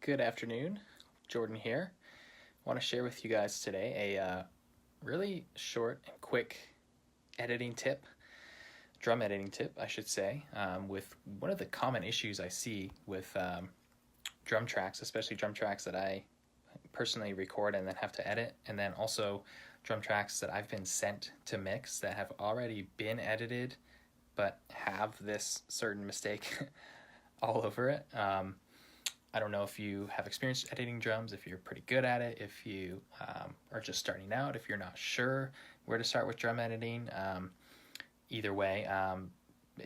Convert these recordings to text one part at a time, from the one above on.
Good afternoon, Jordan here. I want to share with you guys today a really short and quick editing tip, drum editing tip, I should say, with one of the common issues I see with drum tracks, especially drum tracks that I personally record and then have to edit, and then also drum tracks that I've been sent to mix that have already been edited but have this certain mistake all over it. I don't know if you have experience editing drums, if you're pretty good at it, if you are just starting out, if you're not sure where to start with drum editing. Either way,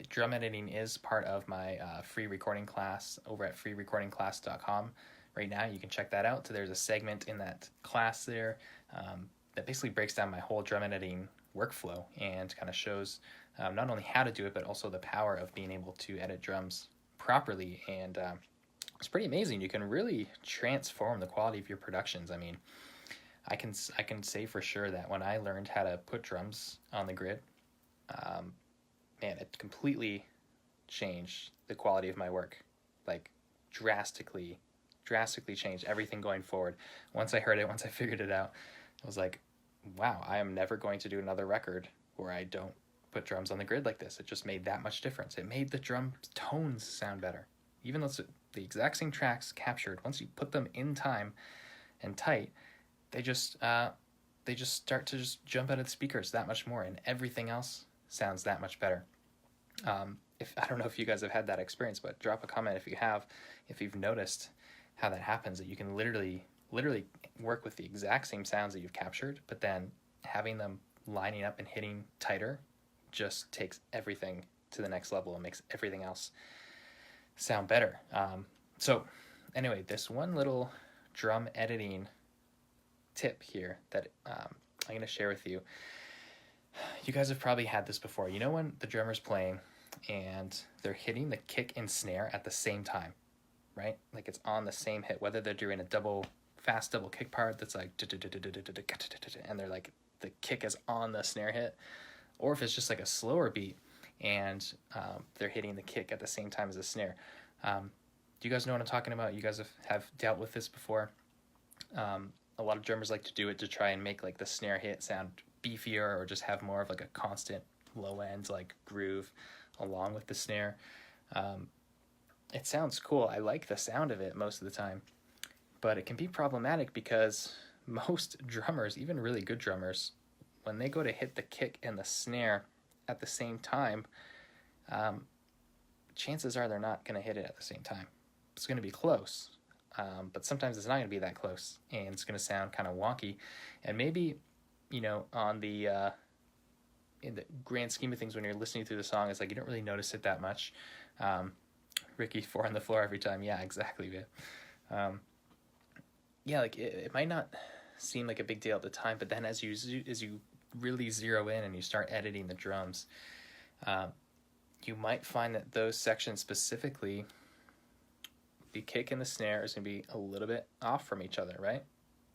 drum editing is part of my free recording class over at freerecordingclass.com. Right now, you can check that out. So there's a segment in that class there that basically breaks down my whole drum editing workflow and kind of shows not only how to do it, but also the power of being able to edit drums properly. And it's pretty amazing. You can really transform the quality of your productions. I mean, I can say for sure that when I learned how to put drums on the grid, man, it completely changed the quality of my work. Like drastically changed everything going forward. Once I heard it, once I figured it out, I was like, wow, I am never going to do another record where I don't put drums on the grid like this. It just made that much difference. It made the drum tones sound better. Even though it's the exact same tracks captured, once you put them in time and tight, they just start to just jump out of the speakers that much more, and everything else sounds that much better. If I don't know if you guys have had that experience, but drop a comment if you have, if you've noticed how that happens, that you can literally work with the exact same sounds that you've captured, but then having them lining up and hitting tighter just takes everything to the next level and makes everything else sound better. So anyway, this one little drum editing tip here that I'm going to share with you. You guys have probably had this before. You know when the drummer's playing and they're hitting the kick and snare at the same time, right? Like it's on the same hit, whether they're doing a fast double kick part that's like, and they're like, the kick is on the snare hit, or if it's just like a slower beat and they're hitting the kick at the same time as the snare. Do you guys know what I'm talking about? You guys have dealt with this before. A lot of drummers like to do it to try and make like the snare hit sound beefier, or just have more of like a constant low end like groove along with the snare. It sounds cool. I like the sound of it most of the time, but it can be problematic because most drummers, even really good drummers, when they go to hit the kick and the snare at the same time, chances are they're not going to hit it at the same time. It's going to be close, but sometimes it's not going to be that close, and it's going to sound kind of wonky. And maybe, on the in the grand scheme of things, when you're listening through the song, it's like you don't really notice it that much. Ricky, 4 on the floor every time. Yeah, exactly, man. Yeah, like it might not seem like a big deal at the time, but then as you really zero in and you start editing the drums, you might find that those sections specifically, the kick and the snare is going to be a little bit off from each other, right?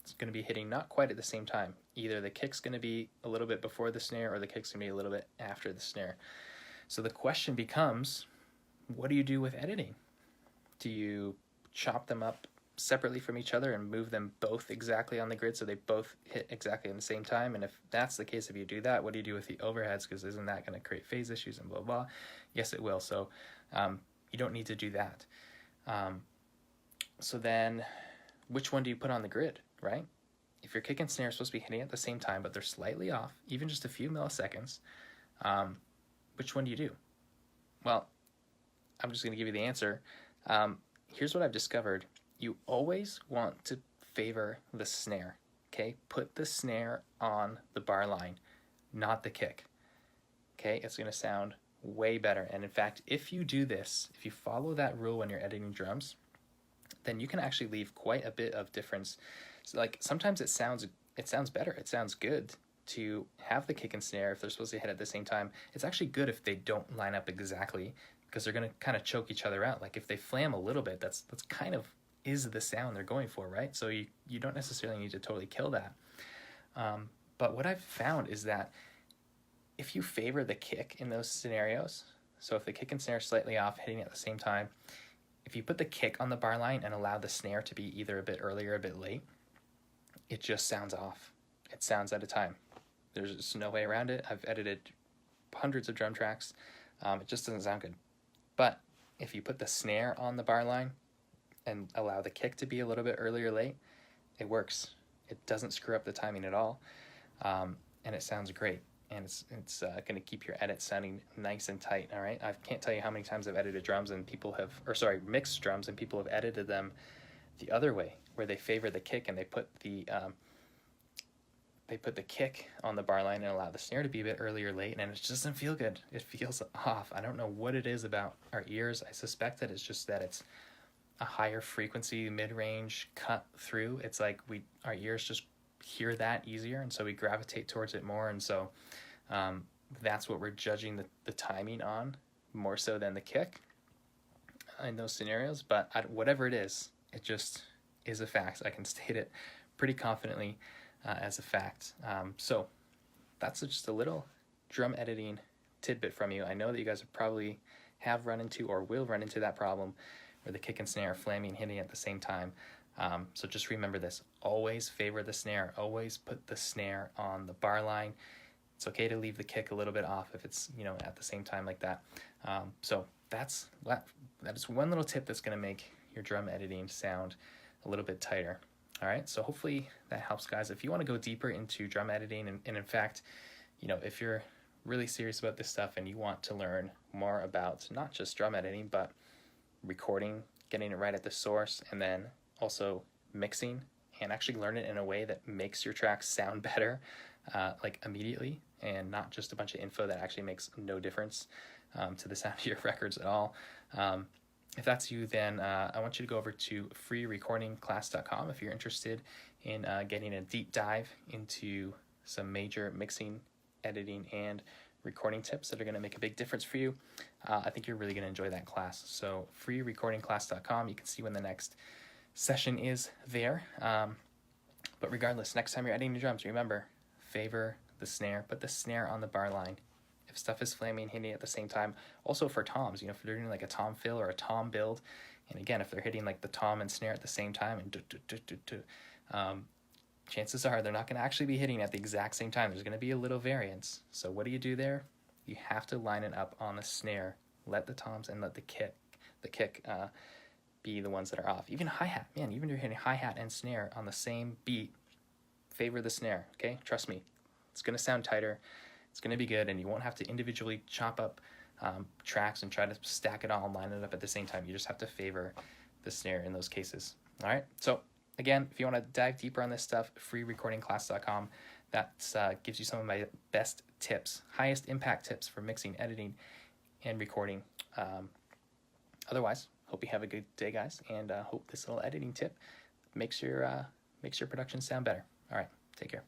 It's going to be hitting not quite at the same time. Either the kick's going to be a little bit before the snare, or the kick's going to be a little bit after the snare. So the question becomes, what do you do with editing? Do you chop them up separately from each other and move them both exactly on the grid so they both hit exactly at the same time? And if that's the case, if you do that, what do you do with the overheads? Because isn't that going to create phase issues and blah, blah? Yes, it will. So you don't need to do that. So then which one do you put on the grid, right? If your kick and snare are supposed to be hitting at the same time, but they're slightly off, even just a few milliseconds, which one do you do? Well, I'm just going to give you the answer. Here's what I've discovered. You always want to favor the snare, okay? Put the snare on the bar line, not the kick, okay? It's going to sound way better. And in fact, if you do this, if you follow that rule when you're editing drums, then you can actually leave quite a bit of difference. So like sometimes it sounds better. It sounds good to have the kick and snare if they're supposed to hit at the same time. It's actually good if they don't line up exactly, because they're going to kind of choke each other out. Like if they flam a little bit, that's kind of is the sound they're going for, right? So you don't necessarily need to totally kill that. But what I've found is that if you favor the kick in those scenarios, so if the kick and snare are slightly off, hitting at the same time, If you put the kick on the bar line and allow the snare to be either a bit early or a bit late, it just sounds off. It sounds out of time. There's just no way around it. I've edited hundreds of drum tracks. It just doesn't sound good. But if you put the snare on the bar line and allow the kick to be a little bit early or late, it works. It doesn't screw up the timing at all, and it sounds great. And it's going to keep your edit sounding nice and tight. All right. I can't tell you how many times I've edited drums and people have, mixed drums and people have edited them the other way, where they favor the kick and they put the kick on the bar line and allow the snare to be a bit early or late, and it just doesn't feel good. It feels off. I don't know what it is about our ears. I suspect that it's just that it's a higher frequency mid-range cut through. It's like our ears just hear that easier, and so we gravitate towards it more, and so that's what we're judging the timing on more so than the kick in those scenarios. But whatever it is, it just is a fact. I can state it pretty confidently as a fact. So that's just a little drum editing tidbit from you. I know that you guys probably have run into or will run into that problem where the kick and snare are flaming, hitting at the same time. So just remember this. Always favor the snare. Always put the snare on the bar line. It's okay to leave the kick a little bit off if it's, at the same time like that. So that is one little tip that's going to make your drum editing sound a little bit tighter. All right, so hopefully that helps, guys. If you want to go deeper into drum editing, and in fact, if you're really serious about this stuff and you want to learn more about not just drum editing, but recording, getting it right at the source, and then also mixing and actually learn it in a way that makes your tracks sound better, like immediately, and not just a bunch of info that actually makes no difference to the sound of your records at all. If that's you, then I want you to go over to freerecordingclass.com if you're interested in getting a deep dive into some major mixing, editing, and recording tips that are going to make a big difference for you. I think you're really going to enjoy that class. So freerecordingclass.com, you can see when the next session is there. But regardless, next time you're editing your drums, remember, favor the snare, put the snare on the bar line. If stuff is flaming, hitting at the same time. Also for toms, if they're doing like a tom fill or a tom build, and again, if they're hitting like the tom and snare at the same time, and chances are they're not going to actually be hitting at the exact same time. There's going to be a little variance. So what do you do there? You have to line it up on the snare. Let the toms and let the kick be the ones that are off. Even hi-hat, man, even if you're hitting hi-hat and snare on the same beat, favor the snare, okay? Trust me, it's going to sound tighter. It's going to be good, and you won't have to individually chop up tracks and try to stack it all and line it up at the same time. You just have to favor the snare in those cases. All right? So, again, if you want to dive deeper on this stuff, freerecordingclass.com. That gives you some of my best tips, highest impact tips for mixing, editing, and recording. Otherwise, hope you have a good day, guys, and hope this little editing tip makes your production sound better. All right, take care.